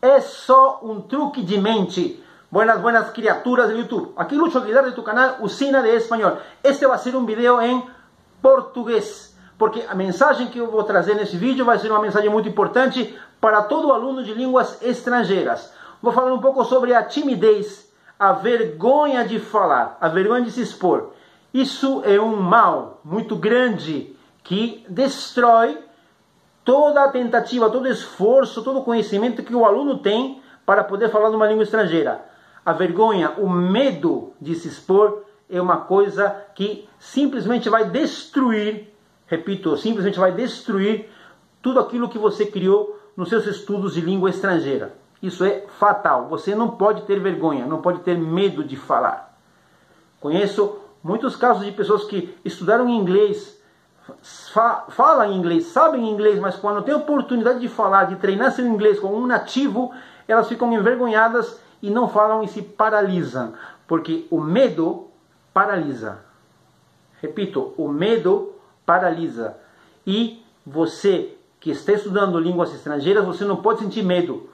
é só um truque de mente. Buenas criaturas do YouTube. Aqui Lucho Aguilar de tu canal Usina de Espanhol. Este vai ser um vídeo em português, porque a mensagem que eu vou trazer nesse vídeo vai ser uma mensagem muito importante para todo aluno de línguas estrangeiras. Vou falar um pouco sobre a timidez, a vergonha de falar, a vergonha de se expor. Isso é um mal muito grande que destrói toda a tentativa, todo o esforço, todo o conhecimento que o aluno tem para poder falar numa língua estrangeira. A vergonha, o medo de se expor é uma coisa que simplesmente vai destruir, repito, simplesmente vai destruir tudo aquilo que você criou nos seus estudos de língua estrangeira. Isso é fatal. Você não pode ter vergonha, não pode ter medo de falar. Conheço muitos casos de pessoas que estudaram inglês, falam inglês, sabem inglês, mas quando tem a oportunidade de falar, de treinar seu inglês com um nativo, elas ficam envergonhadas e não falam e se paralisam, porque o medo paralisa. Repito, o medo paralisa. E você que está estudando línguas estrangeiras, você não pode sentir medo.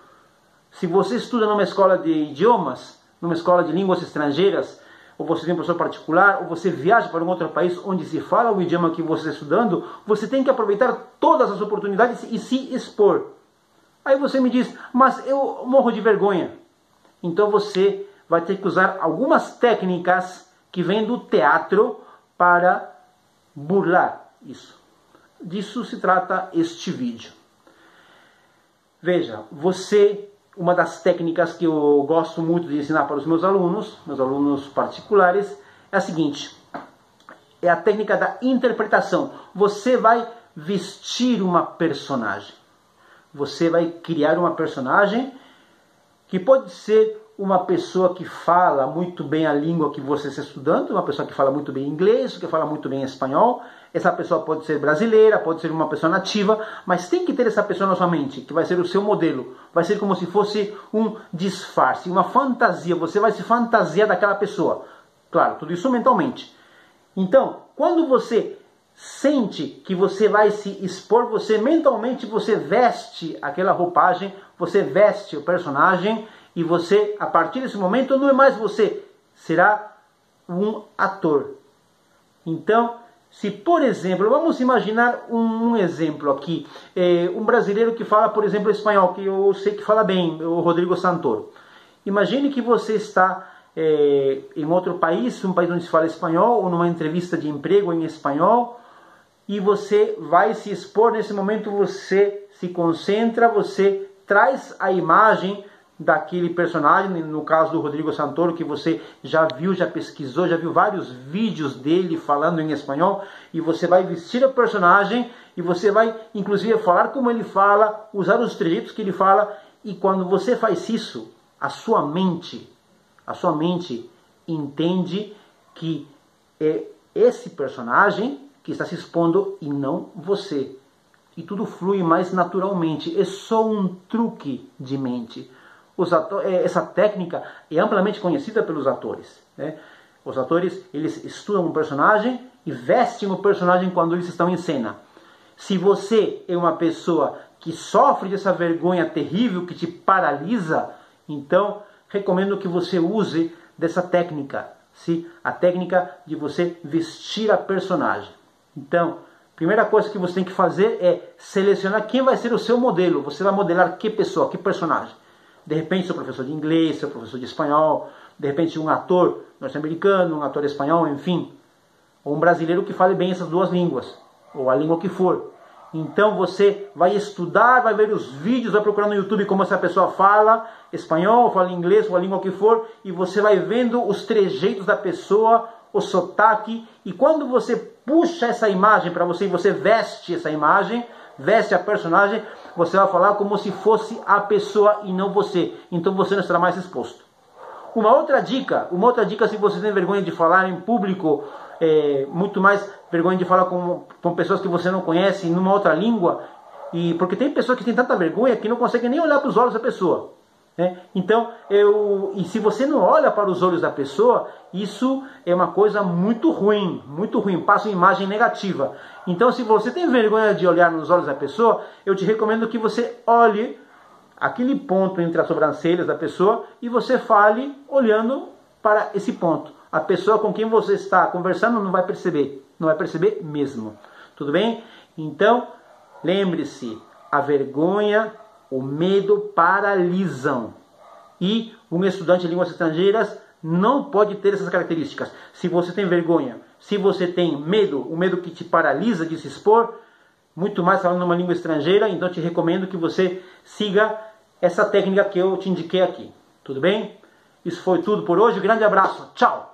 Se você estuda numa escola de idiomas, numa escola de línguas estrangeiras, ou você tem um professor particular, ou você viaja para um outro país onde se fala o idioma que você está estudando, você tem que aproveitar todas as oportunidades e se expor. Aí você me diz, mas eu morro de vergonha. Então você vai ter que usar algumas técnicas que vêm do teatro para burlar isso. Disso se trata este vídeo. Veja, uma das técnicas que eu gosto muito de ensinar para os meus alunos particulares, é a seguinte: é a técnica da interpretação. Você vai vestir uma personagem. Você vai criar uma personagem que pode ser uma pessoa que fala muito bem a língua que você está estudando, uma pessoa que fala muito bem inglês, que fala muito bem espanhol. Essa pessoa pode ser brasileira, pode ser uma pessoa nativa, mas tem que ter essa pessoa na sua mente, que vai ser o seu modelo. Vai ser como se fosse um disfarce, uma fantasia. Você vai se fantasiar daquela pessoa. Claro, tudo isso mentalmente. Então, quando você sente que você vai se expor, você mentalmente você veste aquela roupagem, você veste o personagem, e você, a partir desse momento, não é mais você, será um ator. Então, se por exemplo, vamos imaginar um exemplo aqui, um brasileiro que fala, por exemplo, espanhol, que eu sei que fala bem, o Rodrigo Santoro. Imagine que você está em outro país, um país onde se fala espanhol, ou numa entrevista de emprego em espanhol, e você vai se expor. Nesse momento você se concentra, você traz a imagem daquele personagem, no caso do Rodrigo Santoro, que você já viu, já pesquisou, já viu vários vídeos dele falando em espanhol, e você vai vestir o personagem, e você vai inclusive falar como ele fala, usar os trejeitos que ele fala, e quando você faz isso, a sua mente entende que é esse personagem que está se expondo e não você. E tudo flui mais naturalmente. É só um truque de mente. Essa técnica é amplamente conhecida pelos atores, né? Os atores, eles estudam um personagem e vestem o personagem quando eles estão em cena. Se você é uma pessoa que sofre dessa vergonha terrível que te paralisa, então recomendo que você use dessa técnica, sim? A técnica de você vestir a personagem. Então, primeira coisa que você tem que fazer é selecionar quem vai ser o seu modelo. Você vai modelar que pessoa, que personagem. De repente, seu professor de inglês, seu professor de espanhol, de repente um ator norte-americano, um ator espanhol, enfim. Ou um brasileiro que fale bem essas duas línguas, ou a língua que for. Então você vai estudar, vai ver os vídeos, vai procurar no YouTube como essa pessoa fala espanhol, fala inglês, ou a língua que for, e você vai vendo os trejeitos da pessoa, o sotaque, e quando você puxa essa imagem para você, e você veste essa imagem, veste a personagem, você vai falar como se fosse a pessoa e não você. Então você não estará mais exposto. Uma outra dica se você tem vergonha de falar em público, muito mais vergonha de falar com pessoas que você não conhece, numa outra língua, porque tem pessoas que têm tanta vergonha que não conseguem nem olhar para os olhos da pessoa. Então, e se você não olha para os olhos da pessoa, isso é uma coisa muito ruim, passa uma imagem negativa. Então, se você tem vergonha de olhar nos olhos da pessoa, eu te recomendo que você olhe aquele ponto entre as sobrancelhas da pessoa e você fale olhando para esse ponto. A pessoa com quem você está conversando não vai perceber mesmo. Tudo bem? Então, lembre-se, a vergonha, o medo paralisam. E um estudante de línguas estrangeiras não pode ter essas características. Se você tem vergonha, se você tem medo, o medo que te paralisa de se expor, muito mais falando uma língua estrangeira, então te recomendo que você siga essa técnica que eu te indiquei aqui. Tudo bem? Isso foi tudo por hoje. Grande abraço. Tchau!